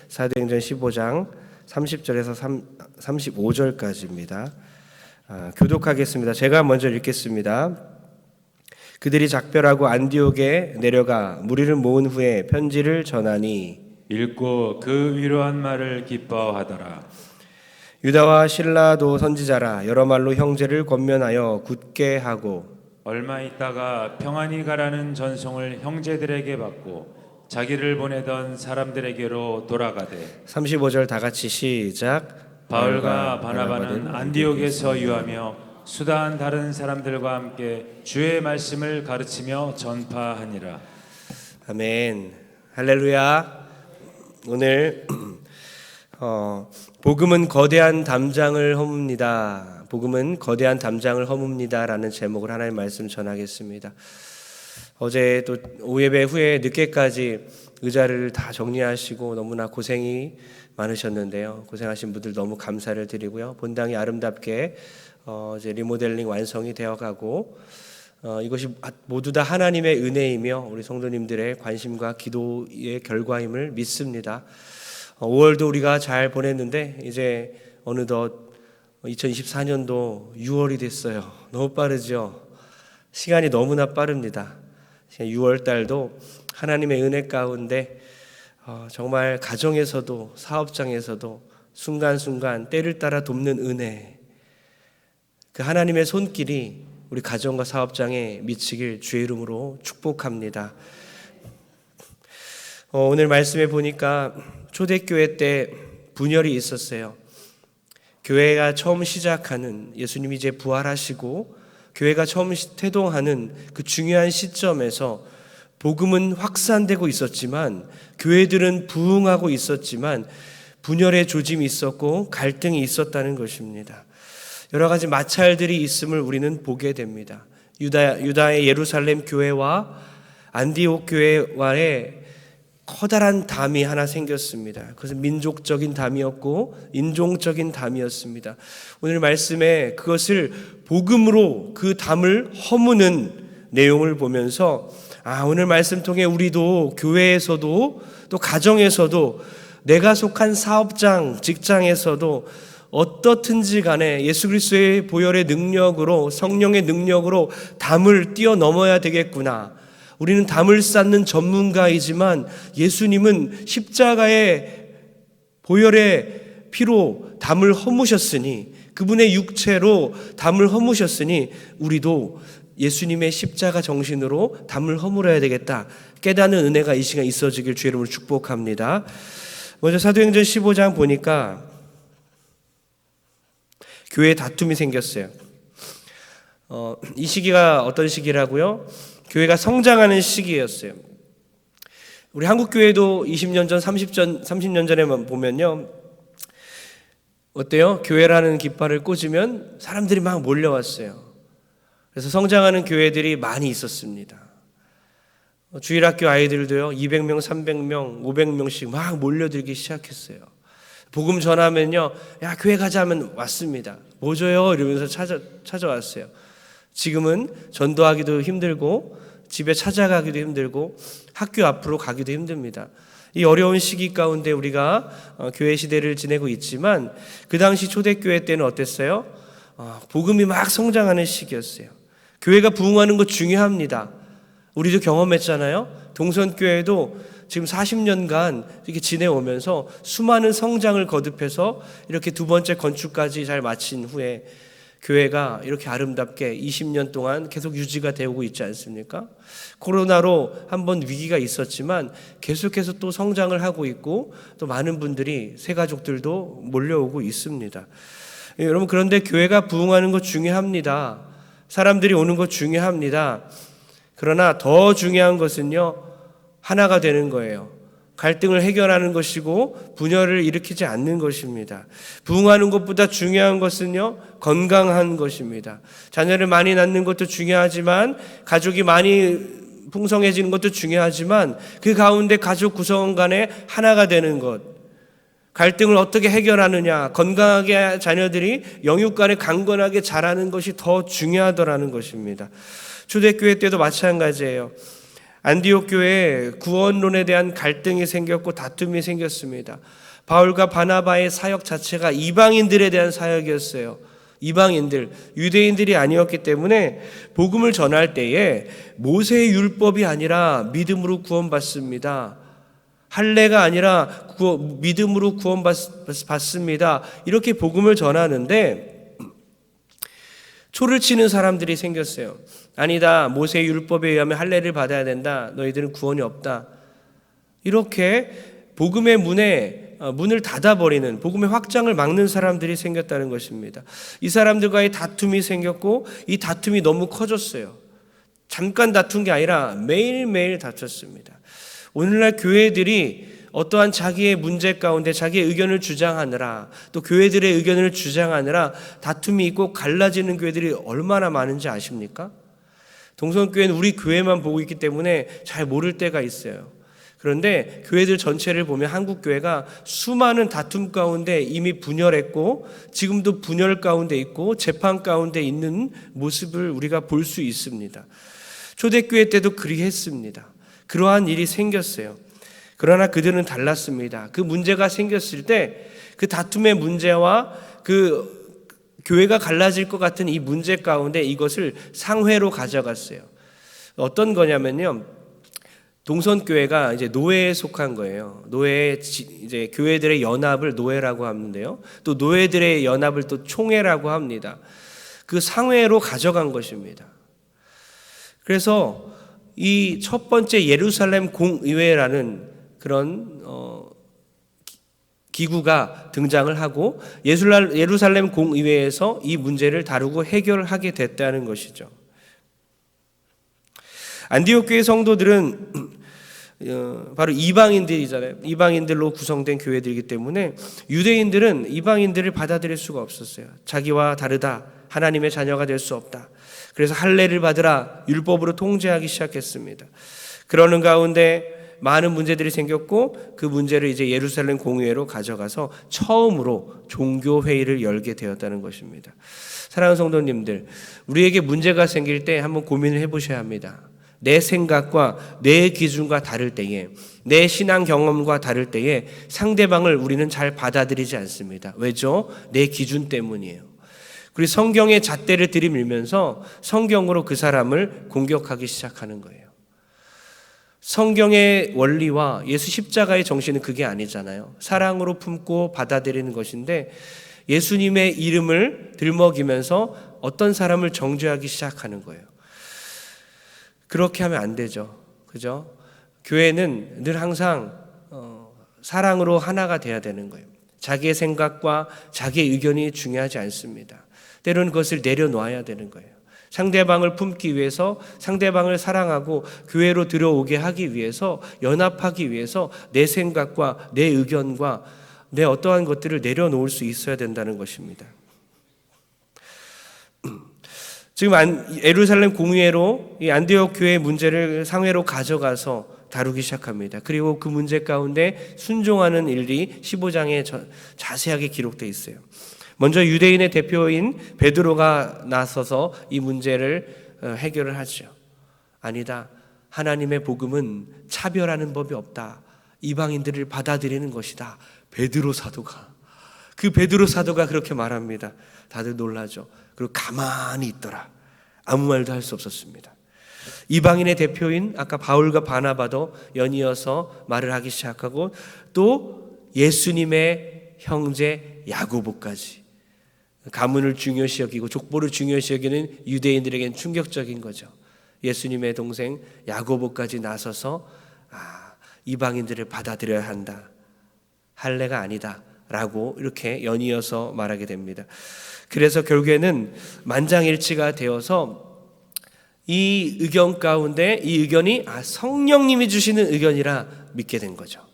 사도행전 15장 30절에서 35절까지입니다. 교독하겠습니다. 제가 먼저 읽겠습니다. 그들이 작별하고 안디옥에 내려가 무리를 모은 후에 편지를 전하니 읽고 그 위로한 말을 기뻐하더라. 유다와 실라도 선지자라 여러 말로 형제를 권면하여 굳게 하고 얼마 있다가 평안히 가라는 전송을 형제들에게 받고 자기를 보내던 사람들에게로 돌아가되 35절 다 같이 시작. 바울과 바나바는 안디옥에서 유하며 수다한 다른 사람들과 함께 주의 말씀을 가르치며 전파하니라. 아멘. 할렐루야. 오늘 복음은 거대한 담장을 허뭅니다. 복음은 거대한 담장을 허뭅니다라는 제목을 하나님 말씀 전하겠습니다. 어제 또 오예배 후에 늦게까지 의자를 다 정리하시고 너무나 고생이 많으셨는데요. 고생하신 분들 너무 감사를 드리고요. 본당이 아름답게 이제 리모델링 완성이 되어가고 이것이 모두 다 하나님의 은혜이며 우리 성도님들의 관심과 기도의 결과임을 믿습니다. 5월도 우리가 잘 보냈는데 이제 어느덧 2024년도 6월이 됐어요. 너무 빠르죠? 시간이 너무나 빠릅니다. 6월 달도 하나님의 은혜 가운데 정말 가정에서도 사업장에서도 순간순간 때를 따라 돕는 은혜, 그 하나님의 손길이 우리 가정과 사업장에 미치길 주의 이름으로 축복합니다. 오늘 말씀에 보니까 초대교회 때 분열이 있었어요. 교회가 처음 시작하는, 예수님이 이제 부활하시고 교회가 처음 태동하는 그 중요한 시점에서 복음은 확산되고 있었지만 교회들은 부흥하고 있었지만 분열의 조짐이 있었고 갈등이 있었다는 것입니다. 여러 가지 마찰들이 있음을 우리는 보게 됩니다. 유다의 예루살렘 교회와 안디옥 교회와의 커다란 담이 하나 생겼습니다. 그것은 민족적인 담이었고 인종적인 담이었습니다. 오늘 말씀에 그것을 복음으로 그 담을 허무는 내용을 보면서 오늘 말씀 통해 우리도 교회에서도 또 가정에서도 내가 속한 사업장, 직장에서도 어떻든지 간에 예수 그리스도의 보혈의 능력으로, 성령의 능력으로 담을 뛰어넘어야 되겠구나. 우리는 담을 쌓는 전문가이지만 예수님은 십자가의 보혈의 피로 담을 허무셨으니, 그분의 육체로 담을 허무셨으니 우리도 예수님의 십자가 정신으로 담을 허물어야 되겠다 깨닫는 은혜가 이 시간 있어지길 주의 이름으로 축복합니다. 먼저 사도행전 15장 보니까 교회에 다툼이 생겼어요. 이 시기가 어떤 시기라고요? 교회가 성장하는 시기였어요. 우리 한국 교회도 20년 전, 30년 전에만 보면요, 어때요? 교회라는 깃발을 꽂으면 사람들이 막 몰려왔어요. 그래서 성장하는 교회들이 많이 있었습니다. 주일학교 아이들도요, 200명, 300명, 500명씩 막 몰려들기 시작했어요. 복음 전하면요, 야, 교회 가자 하면 왔습니다. 뭐 줘요? 이러면서 찾아왔어요. 지금은 전도하기도 힘들고 집에 찾아가기도 힘들고 학교 앞으로 가기도 힘듭니다. 이 어려운 시기 가운데 우리가 교회 시대를 지내고 있지만 그 당시 초대교회 때는 어땠어요? 복음이 막 성장하는 시기였어요. 교회가 부흥하는 것 중요합니다. 우리도 경험했잖아요. 동선교회도 지금 40년간 이렇게 지내오면서 수많은 성장을 거듭해서 이렇게 두 번째 건축까지 잘 마친 후에 교회가 이렇게 아름답게 20년 동안 계속 유지가 되고 있지 않습니까? 코로나로 한번 위기가 있었지만 계속해서 또 성장을 하고 있고 또 많은 분들이 새 가족들도 몰려오고 있습니다. 여러분, 그런데 교회가 부흥하는 것 중요합니다. 사람들이 오는 것 중요합니다. 그러나 더 중요한 것은요, 하나가 되는 거예요. 갈등을 해결하는 것이고 분열을 일으키지 않는 것입니다. 부흥하는 것보다 중요한 것은요, 건강한 것입니다. 자녀를 많이 낳는 것도 중요하지만 가족이 많이 풍성해지는 것도 중요하지만 그 가운데 가족 구성원 간에 하나가 되는 것, 갈등을 어떻게 해결하느냐, 건강하게 자녀들이 영육 간에 강건하게 자라는 것이 더 중요하더라는 것입니다. 초대교회 때도 마찬가지예요. 안디옥 교회에 구원론에 대한 갈등이 생겼고 다툼이 생겼습니다. 바울과 바나바의 사역 자체가 이방인들에 대한 사역이었어요. 이방인들, 유대인들이 아니었기 때문에 복음을 전할 때에 모세의 율법이 아니라 믿음으로 구원받습니다. 할례가 아니라 믿음으로 구원받습니다. 이렇게 복음을 전하는데 초를 치는 사람들이 생겼어요. 아니다, 모세의 율법에 의하면 할례를 받아야 된다. 너희들은 구원이 없다. 이렇게 복음의 문을 닫아버리는, 복음의 확장을 막는 사람들이 생겼다는 것입니다. 이 사람들과의 다툼이 생겼고 이 다툼이 너무 커졌어요. 잠깐 다툰 게 아니라 매일매일 다퉜습니다. 오늘날 교회들이 어떠한 자기의 문제 가운데 자기의 의견을 주장하느라, 또 교회들의 의견을 주장하느라 다툼이 있고 갈라지는 교회들이 얼마나 많은지 아십니까? 동성교회는 우리 교회만 보고 있기 때문에 잘 모를 때가 있어요. 그런데 교회들 전체를 보면 한국 교회가 수많은 다툼 가운데 이미 분열했고 지금도 분열 가운데 있고 재판 가운데 있는 모습을 우리가 볼 수 있습니다. 초대교회 때도 그리했습니다. 그러한 일이 생겼어요. 그러나 그들은 달랐습니다. 그 문제가 생겼을 때 그 다툼의 문제와 그 교회가 갈라질 것 같은 이 문제 가운데 이것을 상회로 가져갔어요. 어떤 거냐면요, 동선교회가 이제 노예에 속한 거예요. 이제 교회들의 연합을 노예라고 하는데요. 또 노예들의 연합을 또 총회라고 합니다. 그 상회로 가져간 것입니다. 그래서 이 첫 번째 예루살렘 공의회라는 그런 기구가 등장을 하고 예루살렘 공의회에서 이 문제를 다루고 해결하게 됐다는 것이죠. 안디옥 교회 성도들은 바로 이방인들이잖아요. 이방인들로 구성된 교회들이기 때문에 유대인들은 이방인들을 받아들일 수가 없었어요. 자기와 다르다, 하나님의 자녀가 될 수 없다. 그래서 할례를 받으라, 율법으로 통제하기 시작했습니다. 그러는 가운데 많은 문제들이 생겼고 그 문제를 이제 예루살렘 공의회로 가져가서 처음으로 종교회의를 열게 되었다는 것입니다. 사랑하는 성도님들, 우리에게 문제가 생길 때 한번 고민을 해보셔야 합니다. 내 생각과 내 기준과 다를 때에, 내 신앙 경험과 다를 때에 상대방을 우리는 잘 받아들이지 않습니다. 왜죠? 내 기준 때문이에요. 그리고 성경의 잣대를 들이밀면서 성경으로 그 사람을 공격하기 시작하는 거예요. 성경의 원리와 예수 십자가의 정신은 그게 아니잖아요. 사랑으로 품고 받아들이는 것인데 예수님의 이름을 들먹이면서 어떤 사람을 정죄하기 시작하는 거예요. 그렇게 하면 안 되죠. 그죠? 교회는 늘 항상 사랑으로 하나가 돼야 되는 거예요. 자기의 생각과 자기의 의견이 중요하지 않습니다. 때로는 그것을 내려놓아야 되는 거예요. 상대방을 품기 위해서, 상대방을 사랑하고 교회로 들어오게 하기 위해서, 연합하기 위해서 내 생각과 내 의견과 내 어떠한 것들을 내려놓을 수 있어야 된다는 것입니다. 지금 예루살렘 공의회로 이 안디옥 교회의 문제를 상회로 가져가서 다루기 시작합니다. 그리고 그 문제 가운데 순종하는 일이 15장에 자세하게 기록되어 있어요. 먼저 유대인의 대표인 베드로가 나서서 이 문제를 해결을 하죠. 아니다, 하나님의 복음은 차별하는 법이 없다. 이방인들을 받아들이는 것이다. 베드로 사도가 그렇게 말합니다. 다들 놀라죠. 그리고 가만히 있더라. 아무 말도 할 수 없었습니다. 이방인의 대표인 아까 바울과 바나바도 연이어서 말을 하기 시작하고 또 예수님의 형제 야고보까지, 가문을 중요시 여기고 족보를 중요시 여기는 유대인들에게는 충격적인 거죠. 예수님의 동생 야고보까지 나서서 이방인들을 받아들여야 한다, 할례가 아니다 라고 이렇게 연이어서 말하게 됩니다. 그래서 결국에는 만장일치가 되어서 이 의견 가운데 이 의견이 성령님이 주시는 의견이라 믿게 된 거죠.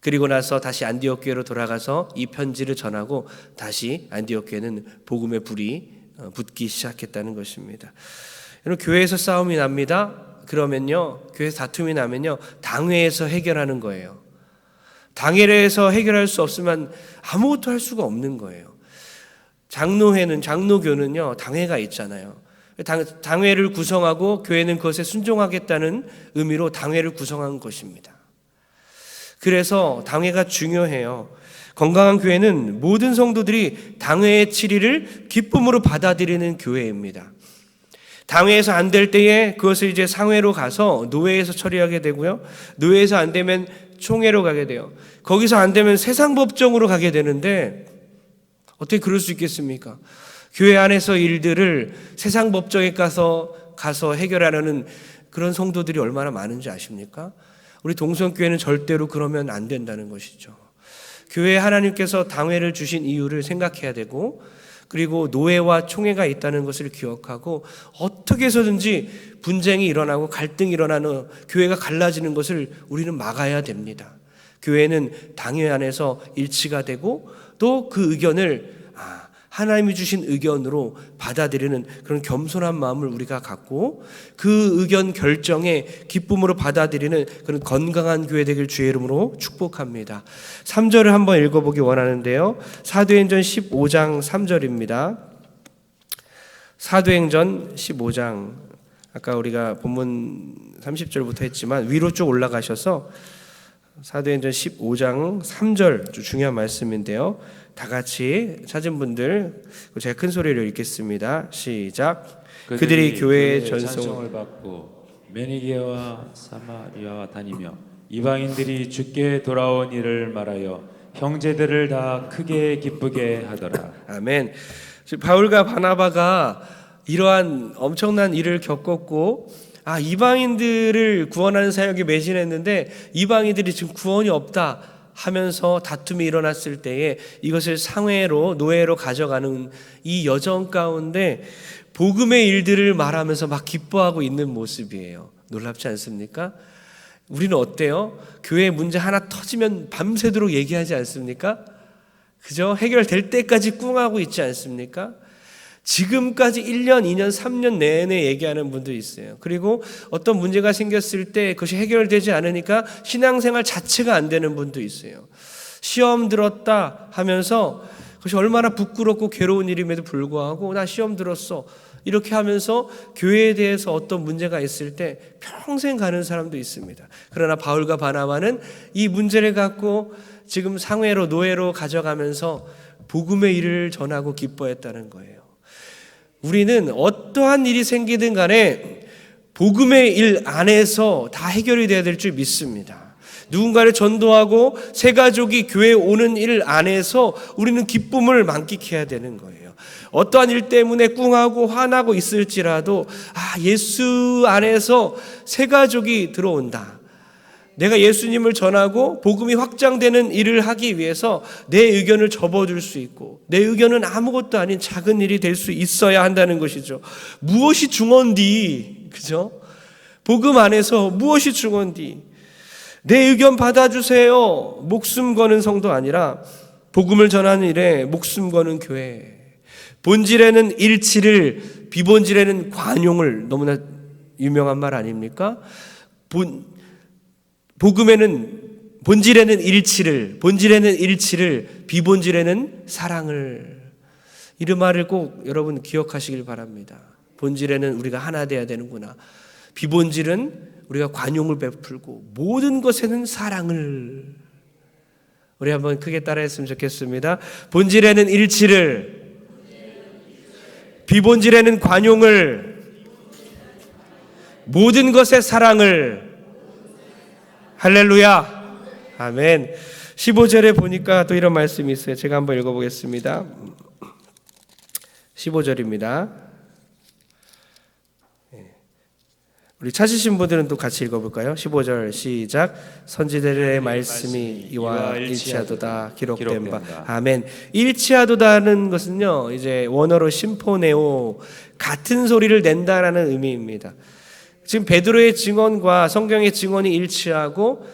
그리고 나서 다시 안디옥 교회로 돌아가서 이 편지를 전하고 다시 안디옥 교회는 복음의 불이 붙기 시작했다는 것입니다. 여러분, 교회에서 싸움이 납니다. 그러면요, 교회에서 다툼이 나면요, 당회에서 해결하는 거예요. 당회에서 해결할 수 없으면 아무것도 할 수가 없는 거예요. 장로교는요, 당회가 있잖아요. 당회를 구성하고 교회는 그것에 순종하겠다는 의미로 당회를 구성한 것입니다. 그래서 당회가 중요해요. 건강한 교회는 모든 성도들이 당회의 치리를 기쁨으로 받아들이는 교회입니다. 당회에서 안 될 때에 그것을 이제 상회로 가서 노회에서 처리하게 되고요. 노회에서 안 되면 총회로 가게 돼요. 거기서 안 되면 세상 법정으로 가게 되는데 어떻게 그럴 수 있겠습니까? 교회 안에서 일들을 세상 법정에 가서 해결하려는 그런 성도들이 얼마나 많은지 아십니까? 우리 동성교회는 절대로 그러면 안 된다는 것이죠. 교회에 하나님께서 당회를 주신 이유를 생각해야 되고, 그리고 노회와 총회가 있다는 것을 기억하고 어떻게 해서든지 분쟁이 일어나고 갈등이 일어나는 교회가 갈라지는 것을 우리는 막아야 됩니다. 교회는 당회 안에서 일치가 되고 또 그 의견을 하나님이 주신 의견으로 받아들이는 그런 겸손한 마음을 우리가 갖고 그 의견 결정에 기쁨으로 받아들이는 그런 건강한 교회 되길 주의 이름으로 축복합니다. 3절을 한번 읽어보기 원하는데요. 사도행전 15장 3절입니다. 사도행전 15장, 아까 우리가 본문 30절부터 했지만 위로 쭉 올라가셔서 사도행전 15장 3절 중요한 말씀인데요. 다 같이 찾은 분들 제가 큰 소리로 읽겠습니다. 시작. 그들이 교회의 전송을 받고 메니게와 사마리아와 다니며 이방인들이 주께 돌아온 일을 말하여 형제들을 다 크게 기쁘게 하더라. 아멘. 바울과 바나바가 이러한 엄청난 일을 겪었고 이방인들을 구원하는 사역에 매진했는데 이방인들이 지금 구원이 없다 하면서 다툼이 일어났을 때에 이것을 상회로 노회로 가져가는 이 여정 가운데 복음의 일들을 말하면서 막 기뻐하고 있는 모습이에요. 놀랍지 않습니까? 우리는 어때요? 교회 문제 하나 터지면 밤새도록 얘기하지 않습니까? 그죠? 해결될 때까지 꿍하고 있지 않습니까? 지금까지 1년, 2년, 3년 내내 얘기하는 분도 있어요. 그리고 어떤 문제가 생겼을 때 그것이 해결되지 않으니까 신앙생활 자체가 안 되는 분도 있어요. 시험 들었다 하면서 그것이 얼마나 부끄럽고 괴로운 일임에도 불구하고 나 시험 들었어 이렇게 하면서 교회에 대해서 어떤 문제가 있을 때 평생 가는 사람도 있습니다. 그러나 바울과 바나바는 이 문제를 갖고 지금 상회로 노회로 가져가면서 복음의 일을 전하고 기뻐했다는 거예요. 우리는 어떠한 일이 생기든 간에 복음의 일 안에서 다 해결이 돼야 될 줄 믿습니다. 누군가를 전도하고 새 가족이 교회에 오는 일 안에서 우리는 기쁨을 만끽해야 되는 거예요. 어떠한 일 때문에 꿍하고 화나고 있을지라도 예수 안에서 새 가족이 들어온다. 내가 예수님을 전하고 복음이 확장되는 일을 하기 위해서 내 의견을 접어줄 수 있고 내 의견은 아무것도 아닌 작은 일이 될 수 있어야 한다는 것이죠. 무엇이 중헌디? 그죠? 복음 안에서 무엇이 중헌디? 내 의견 받아주세요. 목숨 거는 성도 아니라 복음을 전하는 일에 목숨 거는 교회. 본질에는 일치를, 비본질에는 관용을. 너무나 유명한 말 아닙니까? 복음에는 본질에는 일치를, 비본질에는 사랑을. 이 말을 꼭 여러분 기억하시길 바랍니다. 본질에는 우리가 하나 돼야 되는구나. 비본질은 우리가 관용을 베풀고 모든 것에는 사랑을. 우리 한번 크게 따라했으면 좋겠습니다. 본질에는 일치를, 비본질에는 관용을, 모든 것에 사랑을. 할렐루야. 아멘. 15절에 보니까 또 이런 말씀이 있어요. 제가 한번 읽어보겠습니다. 15절입니다. 우리 찾으신 분들은 또 같이 읽어볼까요? 15절 시작. 선지자들의 말씀이 이와 일치하도다 기록된 바. 아멘. 일치하도다는 것은요, 이제 원어로 심포네오, 같은 소리를 낸다라는 의미입니다. 지금 베드로의 증언과 성경의 증언이 일치하고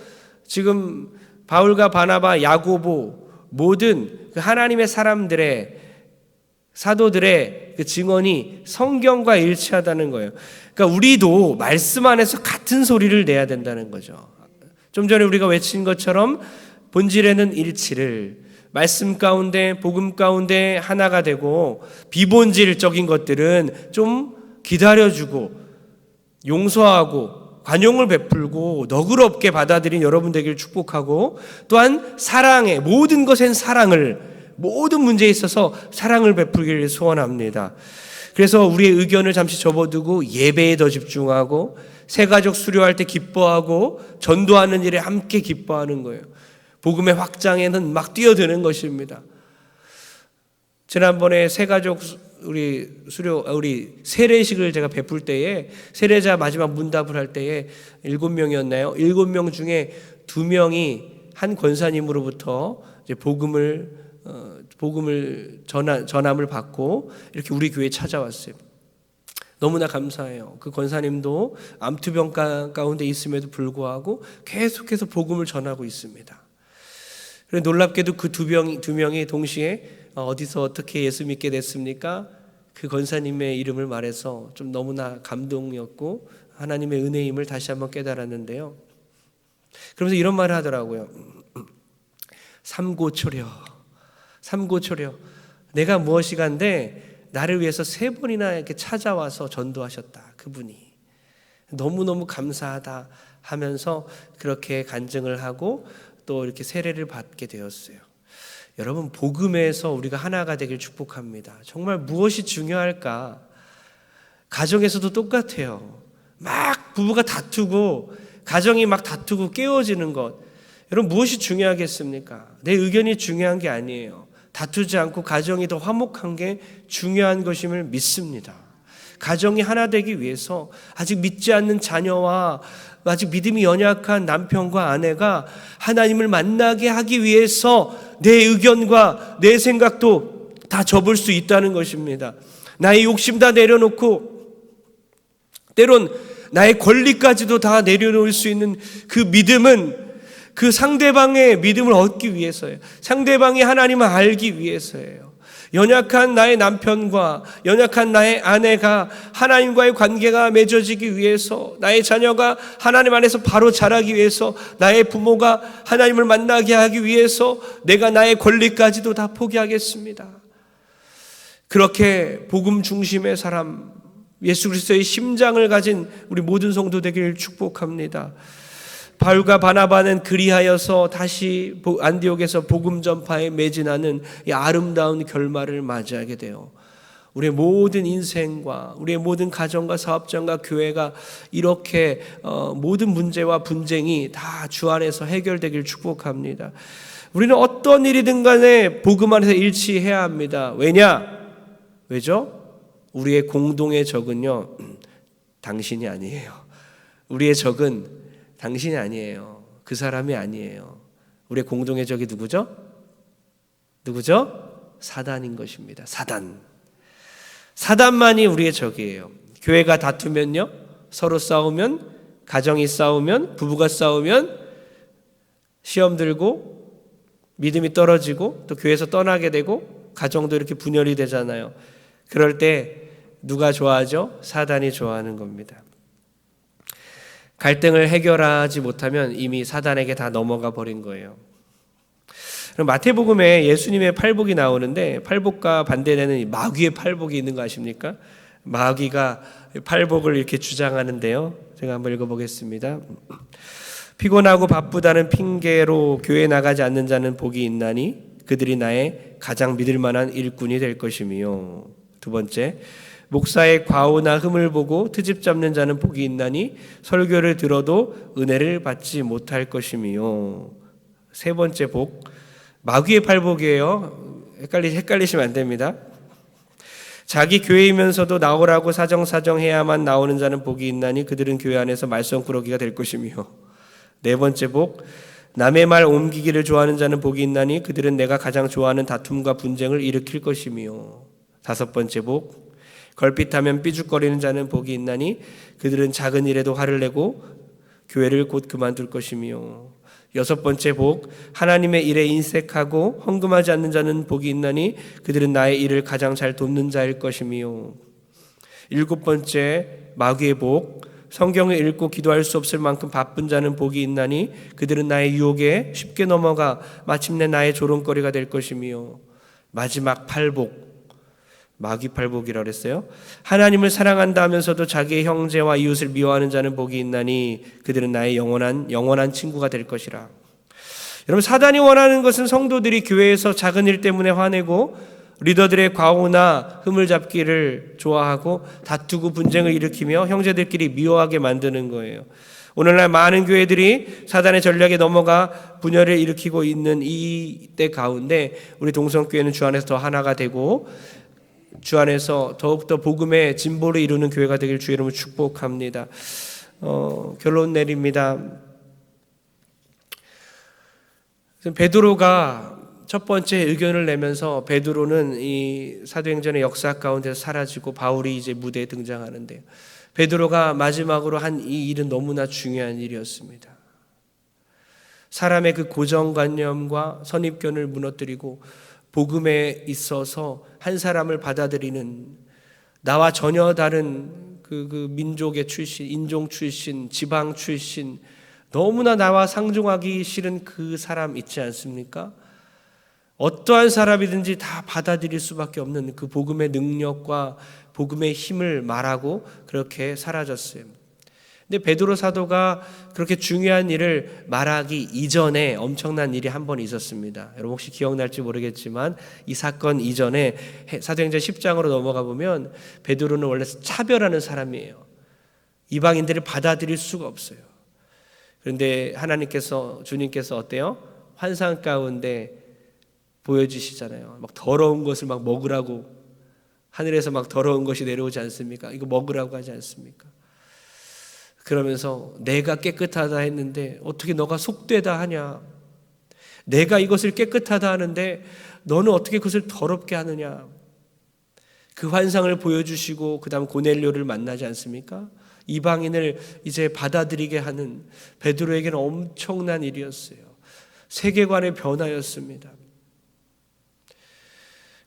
지금 바울과 바나바, 야고보 모든 그 하나님의 사람들의 사도들의 그 증언이 성경과 일치하다는 거예요. 그러니까 우리도 말씀 안에서 같은 소리를 내야 된다는 거죠. 좀 전에 우리가 외친 것처럼 본질에는 일치를, 말씀 가운데 복음 가운데 하나가 되고 비본질적인 것들은 좀 기다려주고 용서하고 관용을 베풀고 너그럽게 받아들인 여러분 되기를 축복하고, 또한 사랑의 모든 것엔 사랑을, 모든 문제에 있어서 사랑을 베풀기를 소원합니다. 그래서 우리의 의견을 잠시 접어두고 예배에 더 집중하고 새가족 수료할 때 기뻐하고 전도하는 일에 함께 기뻐하는 거예요. 복음의 확장에는 막 뛰어드는 것입니다. 지난번에 새가족 우리 세례식을 제가 베풀 때에, 세례자 마지막 문답을 할 때에 7명이었나요? 7명 중에 2명이 한 권사님으로부터 이제 복음을 전함을 받고 이렇게 우리 교회에 찾아왔어요. 너무나 감사해요. 그 권사님도 암투병 가운데 있음에도 불구하고 계속해서 복음을 전하고 있습니다. 그런데 놀랍게도 그 두 명이 동시에 어디서 어떻게 예수 믿게 됐습니까? 그 권사님의 이름을 말해서 좀 너무나 감동이었고 하나님의 은혜임을 다시 한번 깨달았는데요. 그러면서 이런 말을 하더라고요. 삼고초려. 내가 무엇이간데 나를 위해서 3번이나 이렇게 찾아와서 전도하셨다. 그분이. 너무너무 감사하다 하면서 그렇게 간증을 하고 또 이렇게 세례를 받게 되었어요. 여러분, 복음에서 우리가 하나가 되길 축복합니다. 정말 무엇이 중요할까? 가정에서도 똑같아요. 막 부부가 다투고 가정이 막 다투고 깨어지는 것, 여러분 무엇이 중요하겠습니까? 내 의견이 중요한 게 아니에요. 다투지 않고 가정이 더 화목한 게 중요한 것임을 믿습니다. 가정이 하나 되기 위해서 아직 믿지 않는 자녀와 아직 믿음이 연약한 남편과 아내가 하나님을 만나게 하기 위해서 내 의견과 내 생각도 다 접을 수 있다는 것입니다. 나의 욕심 다 내려놓고 때론 나의 권리까지도 다 내려놓을 수 있는 그 믿음은 그 상대방의 믿음을 얻기 위해서예요. 상대방이 하나님을 알기 위해서예요. 연약한 나의 남편과 연약한 나의 아내가 하나님과의 관계가 맺어지기 위해서, 나의 자녀가 하나님 안에서 바로 자라기 위해서, 나의 부모가 하나님을 만나게 하기 위해서 내가 나의 권리까지도 다 포기하겠습니다. 그렇게 복음 중심의 사람, 예수 그리스도의 심장을 가진 우리 모든 성도 되기를 축복합니다. 바울과 바나바는 그리하여서 다시 안디옥에서 복음 전파에 매진하는 이 아름다운 결말을 맞이하게 돼요. 우리의 모든 인생과 우리의 모든 가정과 사업장과 교회가 이렇게 모든 문제와 분쟁이 다 주 안에서 해결되길 축복합니다. 우리는 어떤 일이든 간에 복음 안에서 일치해야 합니다. 왜죠? 우리의 공동의 적은요, 당신이 아니에요. 우리의 적은 당신이 아니에요. 그 사람이 아니에요. 우리의 공동의 적이 누구죠? 사단인 것입니다. 사단만이 우리의 적이에요. 교회가 다투면요, 서로 싸우면, 가정이 싸우면, 부부가 싸우면 시험 들고 믿음이 떨어지고 또 교회에서 떠나게 되고 가정도 이렇게 분열이 되잖아요. 그럴 때 누가 좋아하죠? 사단이 좋아하는 겁니다. 갈등을 해결하지 못하면 이미 사단에게 다 넘어가 버린 거예요. 그럼 마태복음에 예수님의 팔복이 나오는데, 팔복과 반대되는 마귀의 팔복이 있는 거 아십니까? 마귀가 팔복을 이렇게 주장하는데요. 제가 한번 읽어보겠습니다. 피곤하고 바쁘다는 핑계로 교회에 나가지 않는 자는 복이 있나니 그들이 나의 가장 믿을 만한 일꾼이 될 것이며, 두 번째, 목사의 과오나 흠을 보고 트집 잡는 자는 복이 있나니 설교를 들어도 은혜를 받지 못할 것이며, 세 번째 복, 마귀의 팔복이에요. 헷갈리시면 안 됩니다. 자기 교회이면서도 나오라고 사정해야만 나오는 자는 복이 있나니 그들은 교회 안에서 말썽꾸러기가 될 것이며, 네 번째 복, 남의 말 옮기기를 좋아하는 자는 복이 있나니 그들은 내가 가장 좋아하는 다툼과 분쟁을 일으킬 것이며, 다섯 번째 복, 걸핏하면 삐죽거리는 자는 복이 있나니 그들은 작은 일에도 화를 내고 교회를 곧 그만둘 것이며, 여섯 번째 복, 하나님의 일에 인색하고 헌금하지 않는 자는 복이 있나니 그들은 나의 일을 가장 잘 돕는 자일 것이며, 일곱 번째 마귀의 복, 성경을 읽고 기도할 수 없을 만큼 바쁜 자는 복이 있나니 그들은 나의 유혹에 쉽게 넘어가 마침내 나의 조롱거리가 될 것이며, 마지막 팔복, 마귀팔복이라고 그랬어요. 하나님을 사랑한다 하면서도 자기의 형제와 이웃을 미워하는 자는 복이 있나니 그들은 나의 영원한 친구가 될 것이라. 여러분, 사단이 원하는 것은 성도들이 교회에서 작은 일 때문에 화내고 리더들의 과오나 흠을 잡기를 좋아하고 다투고 분쟁을 일으키며 형제들끼리 미워하게 만드는 거예요. 오늘날 많은 교회들이 사단의 전략에 넘어가 분열을 일으키고 있는 이때 가운데 우리 동성교회는 주 안에서 더 하나가 되고 주 안에서 더욱더 복음의 진보를 이루는 교회가 되길 주의 이름으로 축복합니다. 결론 내립니다. 베드로가 첫 번째 의견을 내면서 베드로는 이 사도행전의 역사 가운데서 사라지고 바울이 이제 무대에 등장하는데 베드로가 마지막으로 한 이 일은 너무나 중요한 일이었습니다. 사람의 그 고정관념과 선입견을 무너뜨리고 복음에 있어서 한 사람을 받아들이는 나와 전혀 다른 그 민족의 출신, 인종 출신, 지방 출신, 너무나 나와 상종하기 싫은 그 사람 있지 않습니까? 어떠한 사람이든지 다 받아들일 수밖에 없는 그 복음의 능력과 복음의 힘을 말하고 그렇게 사라졌어요. 근데 베드로 사도가 그렇게 중요한 일을 말하기 이전에 엄청난 일이 한 번 있었습니다. 여러분 혹시 기억날지 모르겠지만 이 사건 이전에 사도행전 10장으로 넘어가 보면 베드로는 원래 차별하는 사람이에요. 이방인들을 받아들일 수가 없어요. 그런데 하나님께서, 주님께서 어때요? 환상 가운데 보여주시잖아요. 막 더러운 것을 막 먹으라고, 하늘에서 막 더러운 것이 내려오지 않습니까? 이거 먹으라고 하지 않습니까? 그러면서 내가 깨끗하다 했는데 어떻게 너가 속되다 하냐? 내가 이것을 깨끗하다 하는데 너는 어떻게 그것을 더럽게 하느냐? 그 환상을 보여주시고 그 다음 고넬료를 만나지 않습니까? 이방인을 이제 받아들이게 하는 베드로에게는 엄청난 일이었어요. 세계관의 변화였습니다.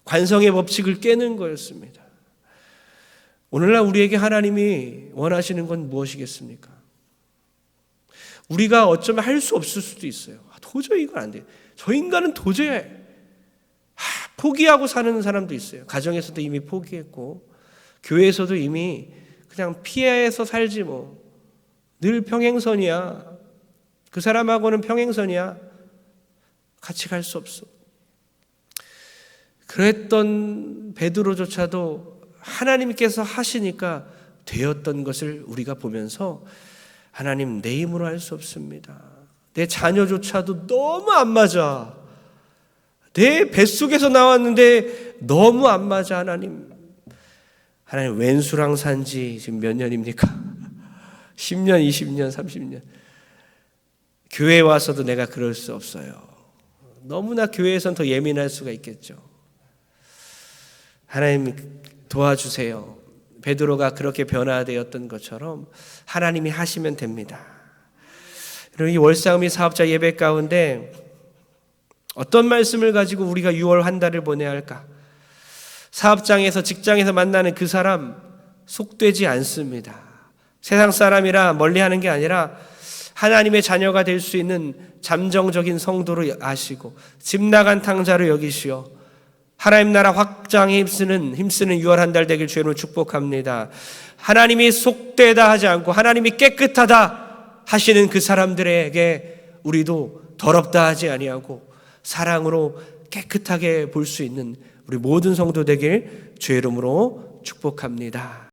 관성의 법칙을 깨는 거였습니다. 오늘날 우리에게 하나님이 원하시는 건 무엇이겠습니까? 우리가 어쩌면 할 수 없을 수도 있어요. 도저히 이건 안 돼요. 저 인간은 도저히 포기하고 사는 사람도 있어요. 가정에서도 이미 포기했고 교회에서도 이미 그냥 피해서 살지 뭐. 늘 평행선이야. 그 사람하고는 평행선이야. 같이 갈 수 없어. 그랬던 베드로조차도 하나님께서 하시니까 되었던 것을 우리가 보면서 하나님 내 힘으로 할 수 없습니다. 내 자녀조차도 너무 안 맞아. 내 뱃속에서 나왔는데 너무 안 맞아. 하나님 왼수랑 산지 지금 몇 년입니까? 10년, 20년, 30년. 교회에 와서도 내가 그럴 수 없어요. 너무나 교회에선 더 예민할 수가 있겠죠. 하나님 도와주세요. 베드로가 그렇게 변화되었던 것처럼 하나님이 하시면 됩니다. 그리고 이 월사음이 사업자 예배 가운데 어떤 말씀을 가지고 우리가 6월 한 달을 보내야 할까? 사업장에서 직장에서 만나는 그 사람 속되지 않습니다. 세상 사람이라 멀리하는 게 아니라 하나님의 자녀가 될 수 있는 잠정적인 성도로 아시고 집 나간 탕자로 여기시어 하나님 나라 확장에 힘쓰는 6월 한 달 되길 주님으로 축복합니다. 하나님이 속되다 하지 않고 하나님이 깨끗하다 하시는 그 사람들에게 우리도 더럽다 하지 아니하고 사랑으로 깨끗하게 볼 수 있는 우리 모든 성도 되길 주의 이름으로 축복합니다.